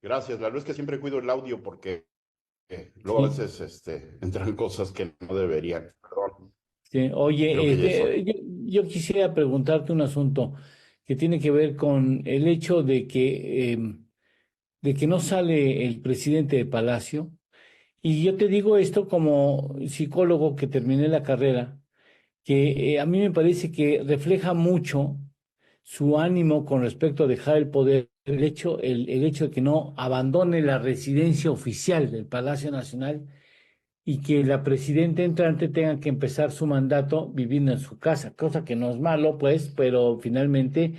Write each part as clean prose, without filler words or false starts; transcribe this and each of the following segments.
Gracias. La verdad es que siempre cuido el audio porque luego a Sí, veces entran cosas que no deberían. Perdón. sí. Creo Oye, que ya estoy. yo quisiera preguntarte un asunto que tiene que ver con el hecho de que no sale el presidente de Palacio. Y yo te digo esto como psicólogo que terminé la carrera, que a mí me parece que refleja mucho su ánimo con respecto a dejar el poder, el hecho de que no abandone la residencia oficial del Palacio Nacional y que la presidenta entrante tenga que empezar su mandato viviendo en su casa, cosa que no es malo, pues, pero finalmente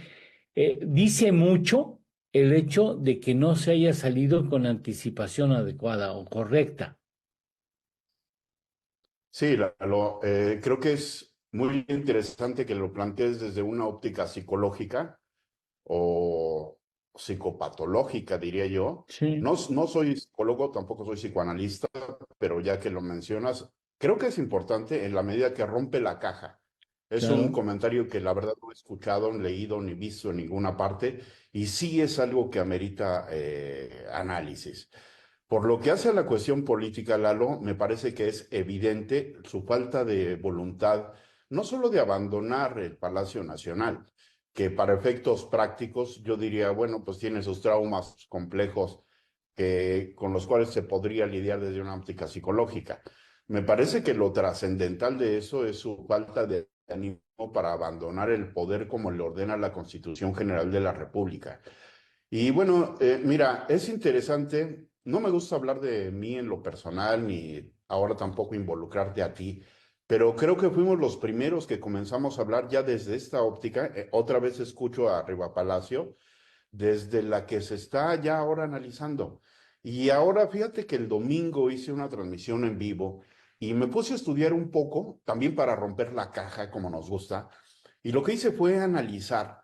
dice mucho el hecho de que no se haya salido con anticipación adecuada o correcta. Sí, creo que es muy interesante que lo plantees desde una óptica psicológica o psicopatológica, diría yo. Sí, No soy psicólogo, tampoco soy psicoanalista, pero ya que lo mencionas, creo que es importante en la medida que rompe la caja. Es un claro. comentario que la verdad no he escuchado, leído ni visto en ninguna parte y sí es algo que amerita análisis. Por lo que hace a la cuestión política, Lalo, me parece que es evidente su falta de voluntad, no solo de abandonar el Palacio Nacional, que para efectos prácticos yo diría, bueno, pues tiene sus traumas complejos con los cuales se podría lidiar desde una óptica psicológica. Me parece que lo trascendental de eso es su falta de ánimo para abandonar el poder como le ordena la Constitución General de la República. Y bueno, mira, es interesante, no me gusta hablar de mí en lo personal, ni ahora tampoco involucrarte a ti, pero creo que fuimos los primeros que comenzamos a hablar ya desde esta óptica. Otra vez escucho a Riva Palacio, desde la que se está ya ahora analizando. Y ahora fíjate que el domingo hice una transmisión en vivo y me puse a estudiar un poco, también para romper la caja como nos gusta, y lo que hice fue analizar.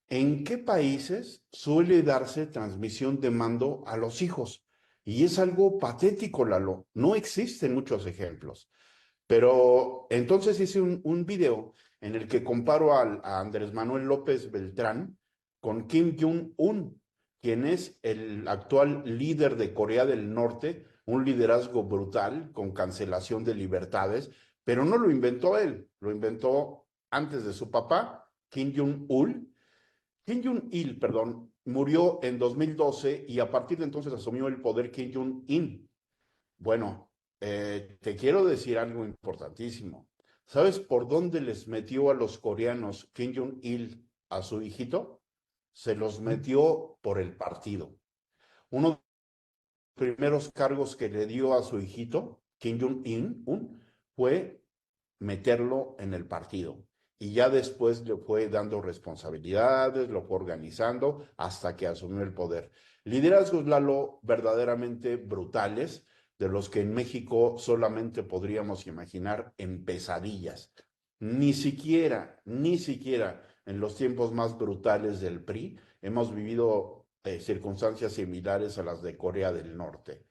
¿En qué países suele darse transmisión de mando a los hijos? Y es algo patético, Lalo. No existen muchos ejemplos. Pero entonces hice un video en el que comparo a Andrés Manuel López Beltrán con Kim Jong-un, quien es el actual líder de Corea del Norte, un liderazgo brutal con cancelación de libertades, pero no lo inventó él, lo inventó antes de su papá, Kim Jong-un. Kim Jong-il, perdón, murió en 2012 y a partir de entonces asumió el poder Kim Jong-un. Bueno, te quiero decir algo importantísimo. ¿Sabes por dónde les metió a los coreanos Kim Jong-il a su hijito? Se los metió por el partido. Uno de los primeros cargos que le dio a su hijito, Kim Jong-un, fue meterlo en el partido. Y ya después le fue dando responsabilidades, lo fue organizando hasta que asumió el poder. Liderazgos, Lalo, verdaderamente brutales, de los que en México solamente podríamos imaginar en pesadillas. Ni siquiera en los tiempos más brutales del PRI hemos vivido circunstancias similares a las de Corea del Norte.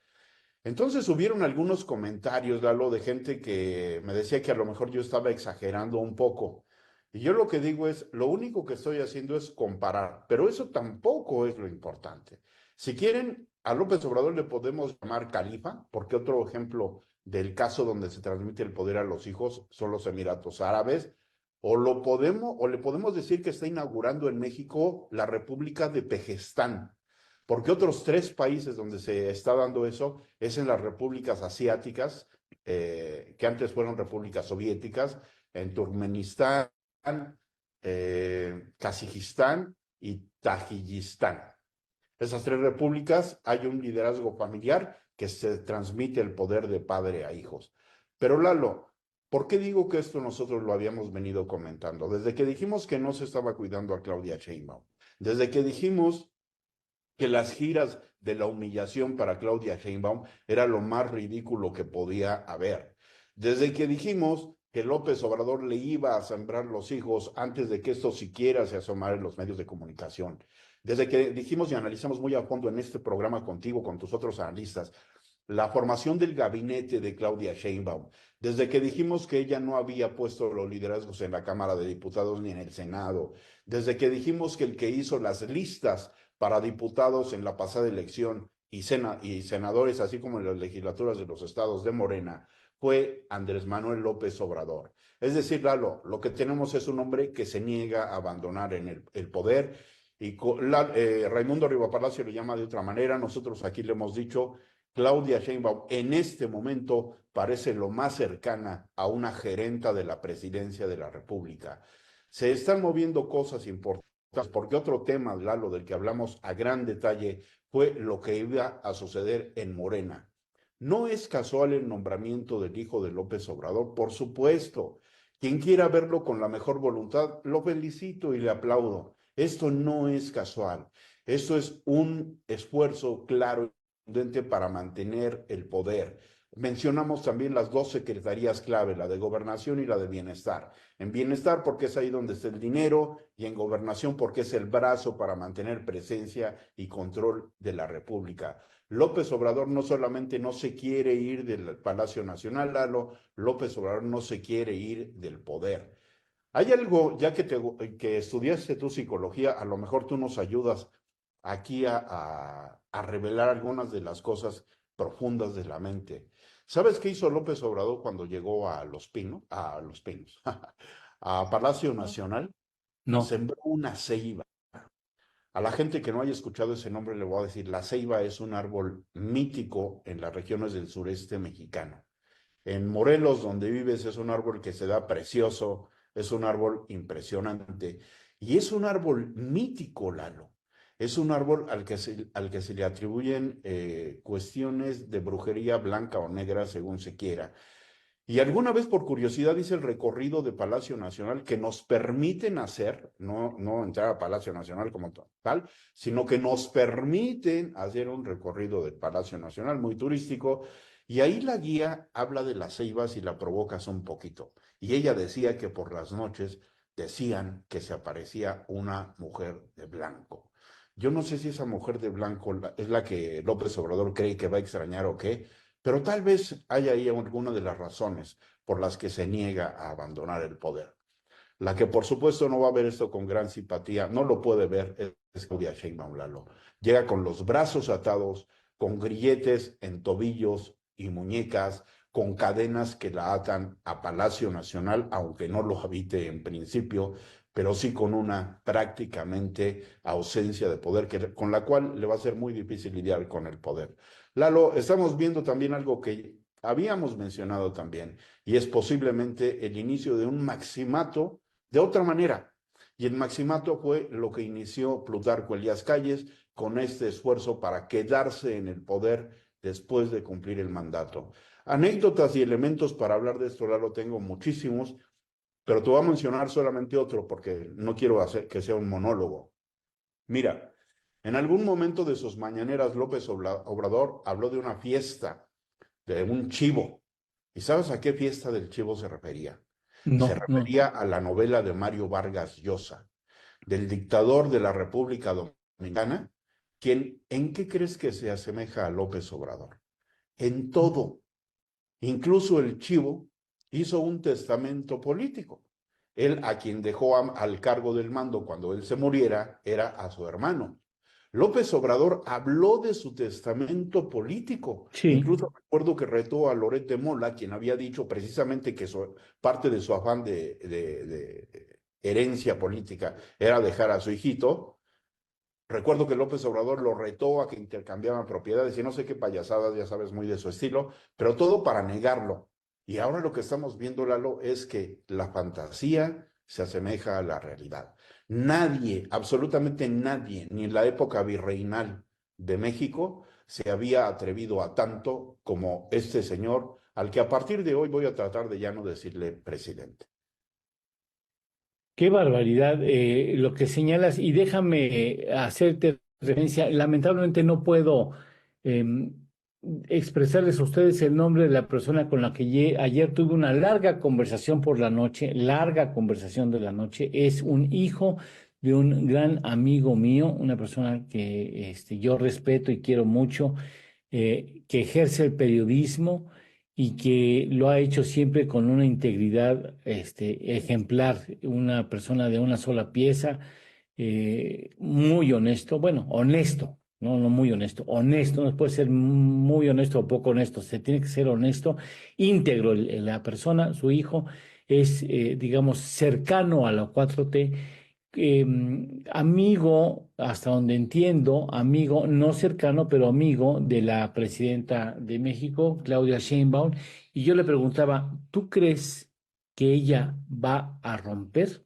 Entonces hubieron algunos comentarios, Lalo, de gente que me decía que a lo mejor yo estaba exagerando un poco. Y yo lo que digo es, lo único que estoy haciendo es comparar, pero eso tampoco es lo importante. Si quieren, a López Obrador le podemos llamar califa, porque otro ejemplo del caso donde se transmite el poder a los hijos son los Emiratos Árabes, o le podemos decir que está inaugurando en México la República de Pejestán, porque otros tres países donde se está dando eso es en las repúblicas asiáticas, que antes fueron repúblicas soviéticas, en Turkmenistán, Kazajistán y Tayikistán. Esas tres repúblicas hay un liderazgo familiar que se transmite el poder de padre a hijos. Pero Lalo, ¿por qué digo que esto nosotros lo habíamos venido comentando? Desde que dijimos que no se estaba cuidando a Claudia Sheinbaum, desde que dijimos que las giras de la humillación para Claudia Sheinbaum era lo más ridículo que podía haber. Desde que dijimos que López Obrador le iba a sembrar los hijos antes de que esto siquiera se asomara en los medios de comunicación. Desde que dijimos y analizamos muy a fondo en este programa contigo, con tus otros analistas, la formación del gabinete de Claudia Sheinbaum, desde que dijimos que ella no había puesto los liderazgos en la Cámara de Diputados ni en el Senado, desde que dijimos que el que hizo las listas para diputados en la pasada elección y senadores, así como en las legislaturas de los estados de Morena, fue Andrés Manuel López Obrador. Es decir, Lalo, lo que tenemos es un hombre que se niega a abandonar en el poder y Raimundo Rivapalacio le llama de otra manera. Nosotros aquí le hemos dicho, Claudia Sheinbaum en este momento parece lo más cercana a una gerenta de la presidencia de la República. Se están moviendo cosas importantes, porque otro tema, Lalo, del que hablamos a gran detalle, fue lo que iba a suceder en Morena. No es casual el nombramiento del hijo de López Obrador, por supuesto. Quien quiera verlo con la mejor voluntad, lo felicito y le aplaudo. Esto no es casual. Esto es un esfuerzo claro para mantener el poder. Mencionamos también las dos secretarías clave, la de gobernación y la de bienestar. En bienestar porque es ahí donde está el dinero y en gobernación porque es el brazo para mantener presencia y control de la República. López Obrador no solamente no se quiere ir del Palacio Nacional, Lalo, López Obrador no se quiere ir del poder. Hay algo, ya que estudiaste tu psicología, a lo mejor tú nos ayudas aquí a revelar algunas de las cosas profundas de la mente. ¿Sabes qué hizo López Obrador cuando llegó a Los Pinos, a Palacio Nacional? No, Sembró una ceiba. A la gente que no haya escuchado ese nombre le voy a decir, la ceiba es un árbol mítico en las regiones del sureste mexicano. En Morelos, donde vives, es un árbol que se da precioso, es un árbol impresionante y es un árbol mítico, Lalo. Es un árbol al que se le atribuyen cuestiones de brujería blanca o negra, según se quiera. Y alguna vez por curiosidad hice el recorrido de Palacio Nacional que nos permiten hacer, no entrar a Palacio Nacional como tal, sino que nos permiten hacer un recorrido del Palacio Nacional muy turístico. Y ahí la guía habla de las ceibas y la provocas un poquito. Y ella decía que por las noches decían que se aparecía una mujer de blanco. Yo no sé si esa mujer de blanco es la que López Obrador cree que va a extrañar o qué, pero tal vez haya ahí alguna de las razones por las que se niega a abandonar el poder. La que por supuesto no va a ver esto con gran simpatía, no lo puede ver, es Claudia Sheinbaum, Lalo. Llega con los brazos atados, con grilletes en tobillos y muñecas, con cadenas que la atan a Palacio Nacional, aunque no lo habite en principio, pero sí con una prácticamente ausencia de poder, con la cual le va a ser muy difícil lidiar con el poder. Lalo, estamos viendo también algo que habíamos mencionado también, y es posiblemente el inicio de un maximato de otra manera. Y el maximato fue lo que inició Plutarco Elías Calles con este esfuerzo para quedarse en el poder después de cumplir el mandato. Anécdotas y elementos para hablar de esto, Lalo, tengo muchísimos, pero te voy a mencionar solamente otro porque no quiero hacer que sea un monólogo. Mira, en algún momento de sus mañaneras, López Obrador habló de una fiesta, de un chivo. ¿Y sabes a qué fiesta del chivo se refería? Se no, no. refería a la novela de Mario Vargas Llosa, del dictador de la República Dominicana, quien, ¿en qué crees que se asemeja a López Obrador? En todo. Incluso el chivo hizo un testamento político. Él, a quien dejó al cargo del mando cuando él se muriera, era a su hermano. López Obrador habló de su testamento político. Sí, Incluso recuerdo que retó a Loret de Mola, quien había dicho precisamente que parte de su afán de herencia política era dejar a su hijito. Recuerdo que López Obrador lo retó a que intercambiaban propiedades y no sé qué payasadas, ya sabes, muy de su estilo, pero todo para negarlo. Y ahora lo que estamos viendo, Lalo, es que la fantasía se asemeja a la realidad. Nadie, absolutamente nadie, ni en la época virreinal de México, se había atrevido a tanto como este señor, al que a partir de hoy voy a tratar de ya no decirle presidente. qué barbaridad lo que señalas. Y déjame hacerte referencia. Lamentablemente no puedo em, expresarles a ustedes el nombre de la persona con la que ayer tuve una larga conversación por la noche, larga conversación de la noche. Es un hijo de un gran amigo mío, una persona que yo respeto y quiero mucho, que ejerce el periodismo y que lo ha hecho siempre con una integridad ejemplar, una persona de una sola pieza, muy honesto, bueno, honesto, no muy honesto, honesto, no puede ser muy honesto o poco honesto, se tiene que ser honesto, íntegro la persona, su hijo es, digamos, cercano a la 4T, amigo, hasta donde entiendo, amigo, no cercano, pero amigo de la presidenta de México, Claudia Sheinbaum, y yo le preguntaba, ¿tú crees que ella va a romper?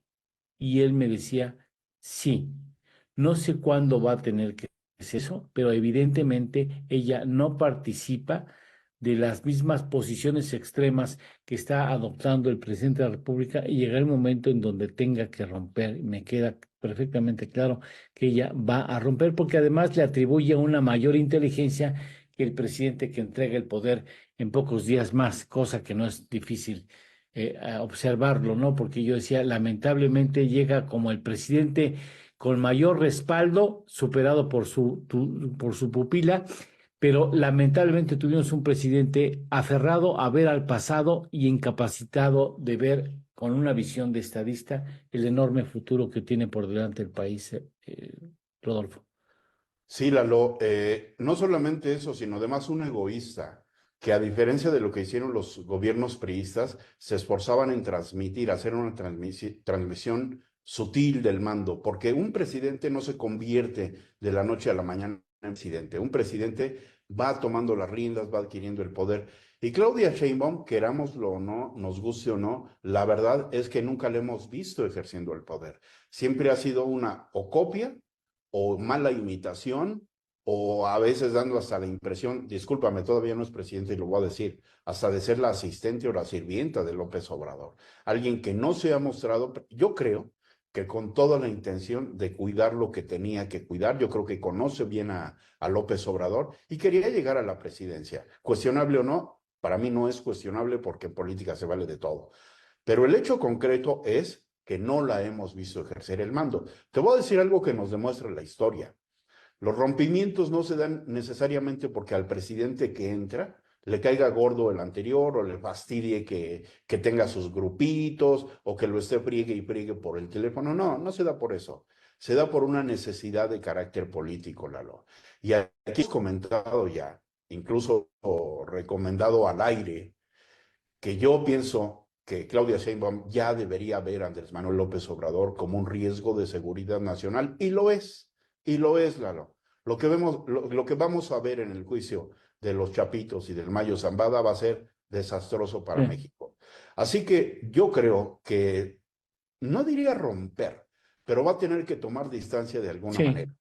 Y él me decía, sí, no sé cuándo va a tener que hacer eso, pero evidentemente ella no participa de las mismas posiciones extremas que está adoptando el presidente de la República y llegará el momento en donde tenga que romper. Me queda perfectamente claro que ella va a romper porque además le atribuye una mayor inteligencia que el presidente que entrega el poder en pocos días más, cosa que no es difícil a observarlo, ¿no? Porque yo decía, lamentablemente llega como el presidente con mayor respaldo, superado por por su pupila, pero lamentablemente tuvimos un presidente aferrado a ver al pasado y incapacitado de ver con una visión de estadista el enorme futuro que tiene por delante el país, Rodolfo. Sí, Lalo, no solamente eso, sino además un egoísta, que a diferencia de lo que hicieron los gobiernos priistas, se esforzaban en transmitir, hacer una transmisión sutil del mando, porque un presidente no se convierte de la noche a la mañana en presidente, un presidente va tomando las riendas, va adquiriendo el poder. Y Claudia Sheinbaum, querámoslo o no, nos guste o no, la verdad es que nunca le hemos visto ejerciendo el poder. Siempre ha sido una o copia o mala imitación, o a veces dando hasta la impresión, discúlpame, todavía no es presidente y lo voy a decir, hasta de ser la asistente o la sirvienta de López Obrador. Alguien que no se ha mostrado, yo creo que con toda la intención de cuidar lo que tenía que cuidar, yo creo que conoce bien a López Obrador y quería llegar a la presidencia. Cuestionable o no, para mí no es cuestionable porque en política se vale de todo. Pero el hecho concreto es que no la hemos visto ejercer el mando. Te voy a decir algo que nos demuestra la historia. Los rompimientos no se dan necesariamente porque al presidente que entra le caiga gordo el anterior o le fastidie que tenga sus grupitos o que lo esté friegue y friegue por el teléfono. No, no se da por eso. Se da por una necesidad de carácter político, Lalo. Y aquí hemos comentado ya, incluso recomendado al aire, que yo pienso que Claudia Sheinbaum ya debería ver a Andrés Manuel López Obrador como un riesgo de seguridad nacional, y lo es, Lalo. Lo que vamos a ver en el juicio de los Chapitos y del Mayo Zambada va a ser desastroso para Sí, México. Así que yo creo que, no diría romper, pero va a tener que tomar distancia de alguna sí, manera.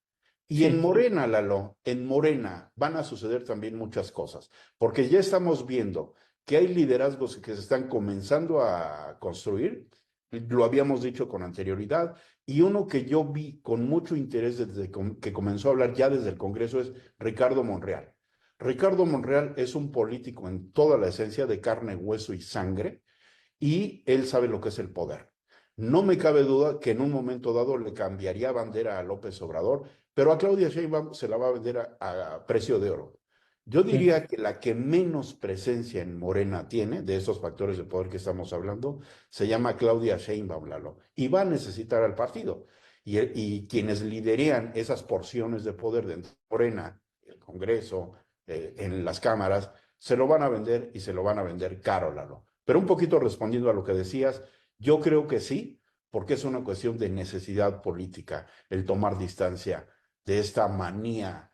Y en sí, Morena, Lalo, en Morena van a suceder también muchas cosas, porque ya estamos viendo que hay liderazgos que se están comenzando a construir, lo habíamos dicho con anterioridad, y uno que yo vi con mucho interés desde que comenzó a hablar ya desde el Congreso es Ricardo Monreal. Ricardo Monreal es un político en toda la esencia de carne, hueso y sangre, y él sabe lo que es el poder. No me cabe duda que en un momento dado le cambiaría bandera a López Obrador, pero a Claudia Sheinbaum se la va a vender a precio de oro. Yo sí. diría que la que menos presencia en Morena tiene, de esos factores de poder que estamos hablando, se llama Claudia Sheinbaum, Lalo, y va a necesitar al partido. Y quienes liderean esas porciones de poder dentro de Morena, el Congreso, en las cámaras, se lo van a vender y se lo van a vender caro, Lalo. Pero un poquito respondiendo a lo que decías, yo creo que sí, porque es una cuestión de necesidad política el tomar distancia de esta manía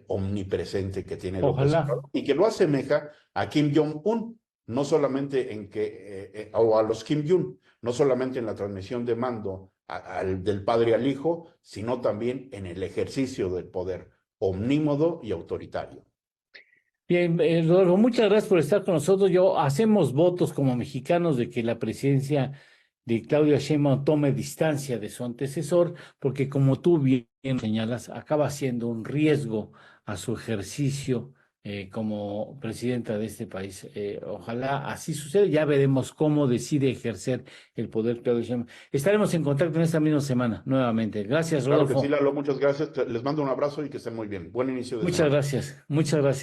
omnipresente que tiene López Ojalá. Obrador y que lo asemeja a Kim Jong-un, no solamente en o a los Kim Jong, no solamente en la transmisión de mando del padre al hijo, sino también en el ejercicio del poder omnímodo y autoritario. Bien, Rodolfo, muchas gracias por estar con nosotros. Yo hacemos votos como mexicanos de que la presidencia de Claudia Sheinbaum tome distancia de su antecesor, porque como tú bien señalas, acaba siendo un riesgo a su ejercicio como presidenta de este país. Ojalá así suceda. Ya veremos cómo decide ejercer el poder Claudia Sheinbaum. Estaremos en contacto en esta misma semana nuevamente. Gracias, Claro que sí, Rodolfo. Lalo, muchas gracias. Les mando un abrazo y que estén muy bien. Buen inicio de Muchas semana. gracias. Muchas gracias.